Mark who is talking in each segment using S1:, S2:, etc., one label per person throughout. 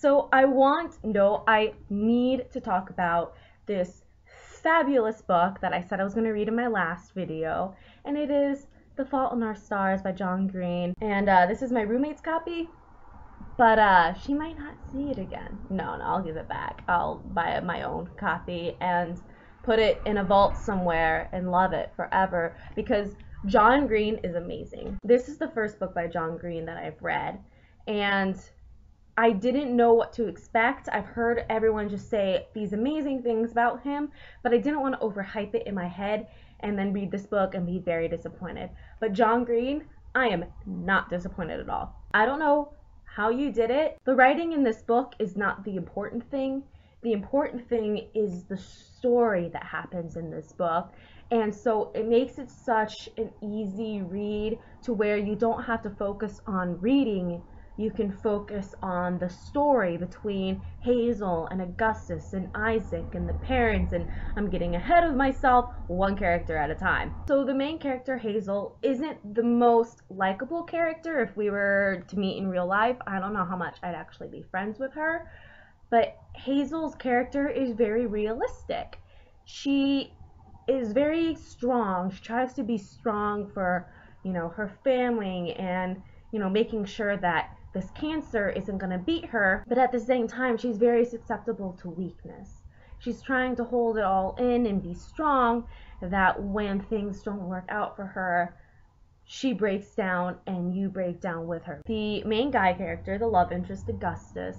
S1: So I need to talk about this fabulous book that I said I was going to read in my last video, and it is The Fault in Our Stars by John Green. And this is my roommate's copy, but she might not see it again. No, I'll give it back. I'll buy my own copy and put it in a vault somewhere and love it forever, because John Green is amazing. This is the first book by John Green that I've read, and I didn't know what to expect. I've heard everyone just say these amazing things about him, but I didn't want to overhype it in my head and then read this book and be very disappointed. But John Green, I am not disappointed at all. I don't know how you did it. The writing in this book is not the important thing. The important thing is the story that happens in this book. And so it makes it such an easy read to where you don't have to focus on reading. You can focus on the story between Hazel and Augustus and Isaac and the parents, and I'm getting ahead of myself, one character at a time. So the main character, Hazel, isn't the most likable character. If we were to meet in real life, I don't know how much I'd actually be friends with her, but Hazel's character is very realistic. She is very strong. She tries to be strong for, her family and, making sure that this cancer isn't going to beat her, but at the same time, she's very susceptible to weakness. She's trying to hold it all in and be strong, that when things don't work out for her, she breaks down and you break down with her. The main guy character, the love interest, Augustus,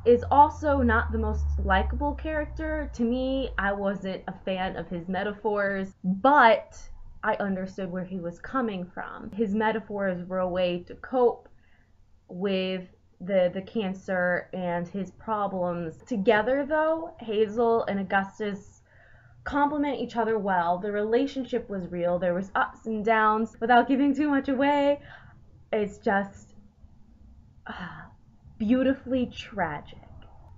S1: is also not the most likable character. To me, I wasn't a fan of his metaphors, but I understood where he was coming from. His metaphors were a way to cope with the cancer and his problems. Together though, Hazel and Augustus complement each other well. The relationship was real. There was ups and downs. Without giving too much away, it's just beautifully tragic.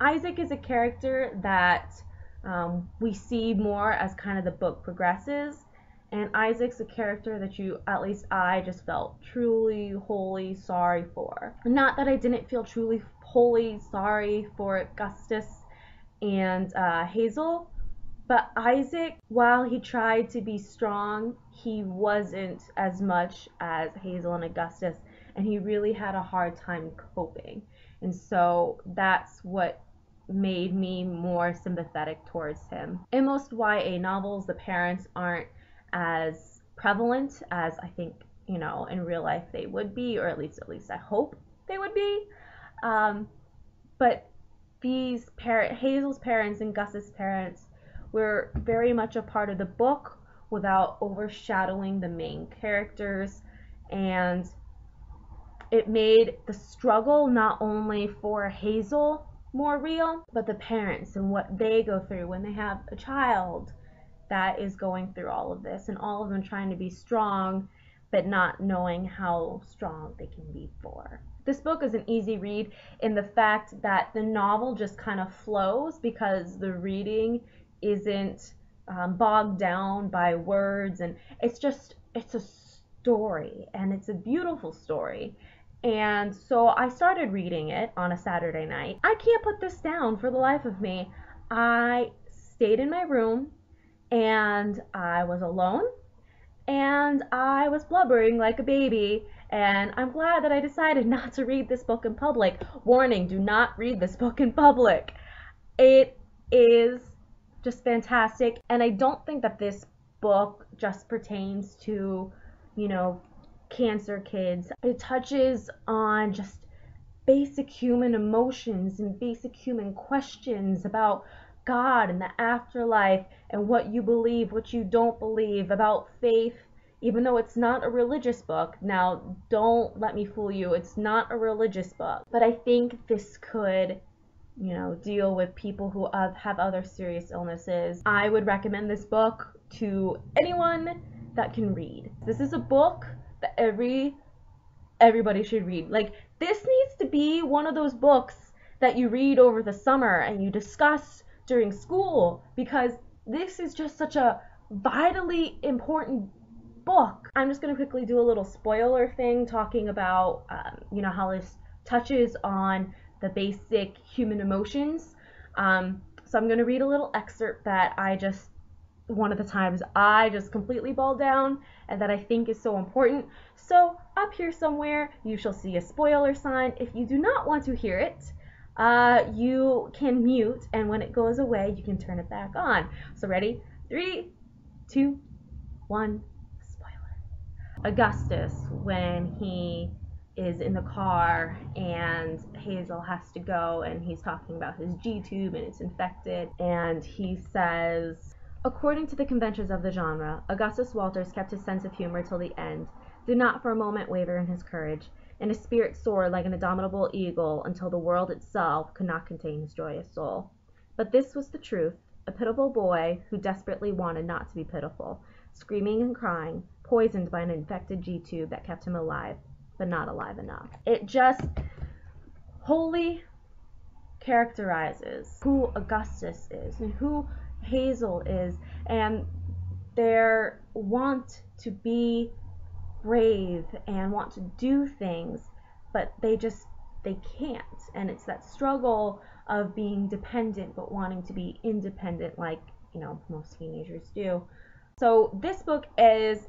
S1: Isaac is a character that we see more as kind of the book progresses. And Isaac's a character that at least I just felt truly, wholly sorry for. Not that I didn't feel truly, wholly sorry for Augustus and Hazel, but Isaac, while he tried to be strong, he wasn't as much as Hazel and Augustus, and he really had a hard time coping. And so that's what made me more sympathetic towards him. In most YA novels, the parents aren't as prevalent as I think, in real life they would be, or at least I hope they would be. But Hazel's parents and Gus's parents were very much a part of the book without overshadowing the main characters, and it made the struggle not only for Hazel more real, but the parents and what they go through when they have a child that is going through all of this, and all of them trying to be strong but not knowing how strong they can be for. This book is an easy read in the fact that the novel just kind of flows because the reading isn't bogged down by words, and it's a story, and it's a beautiful story. And so I started reading it on a Saturday night. I can't put this down for the life of me. I stayed in my room, and I was alone, and I was blubbering like a baby, and I'm glad that I decided not to read this book in public. Warning, do not read this book in public. It is just fantastic, and I don't think that this book just pertains to, cancer kids. It touches on just basic human emotions and basic human questions about God and the afterlife and what you believe, what you don't believe, about faith, even though it's not a religious book. Now, don't let me fool you, it's not a religious book. But I think this could, deal with people who have other serious illnesses. I would recommend this book to anyone that can read. This is a book that everybody should read. Like, this needs to be one of those books that you read over the summer and you discuss during school, because this is just such a vitally important book. I'm just going to quickly do a little spoiler thing talking about, how this touches on the basic human emotions. So I'm going to read a little excerpt that one of the times I just completely bawled down and that I think is so important. So up here somewhere you shall see a spoiler sign. If you do not want to hear it, you can mute, and when it goes away you can turn it back on. So ready? 3, 2, 1, spoiler. Augustus, when he is in the car and Hazel has to go and he's talking about his G-tube and it's infected, and he says, according to the conventions of the genre, Augustus Walters kept his sense of humor till the end, did not for a moment waver in his courage, and his spirit soared like an indomitable eagle until the world itself could not contain his joyous soul. But this was the truth, a pitiful boy who desperately wanted not to be pitiful, screaming and crying, poisoned by an infected G-tube that kept him alive, but not alive enough. It just wholly characterizes who Augustus is and who Hazel is, and their want to be brave and want to do things, but they can't. And it's that struggle of being dependent but wanting to be independent, like, most teenagers do. So this book is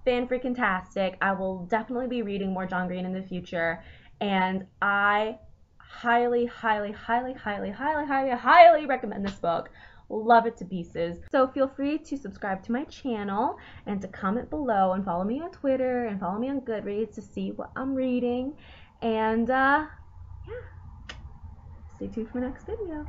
S1: fan-freaking-tastic. I will definitely be reading more John Green in the future, and I highly, highly, highly, highly, highly, highly, highly recommend this book. Love it to pieces. So feel free to subscribe to my channel and to comment below and follow me on Twitter and follow me on Goodreads to see what I'm reading. And yeah, stay tuned for the next video.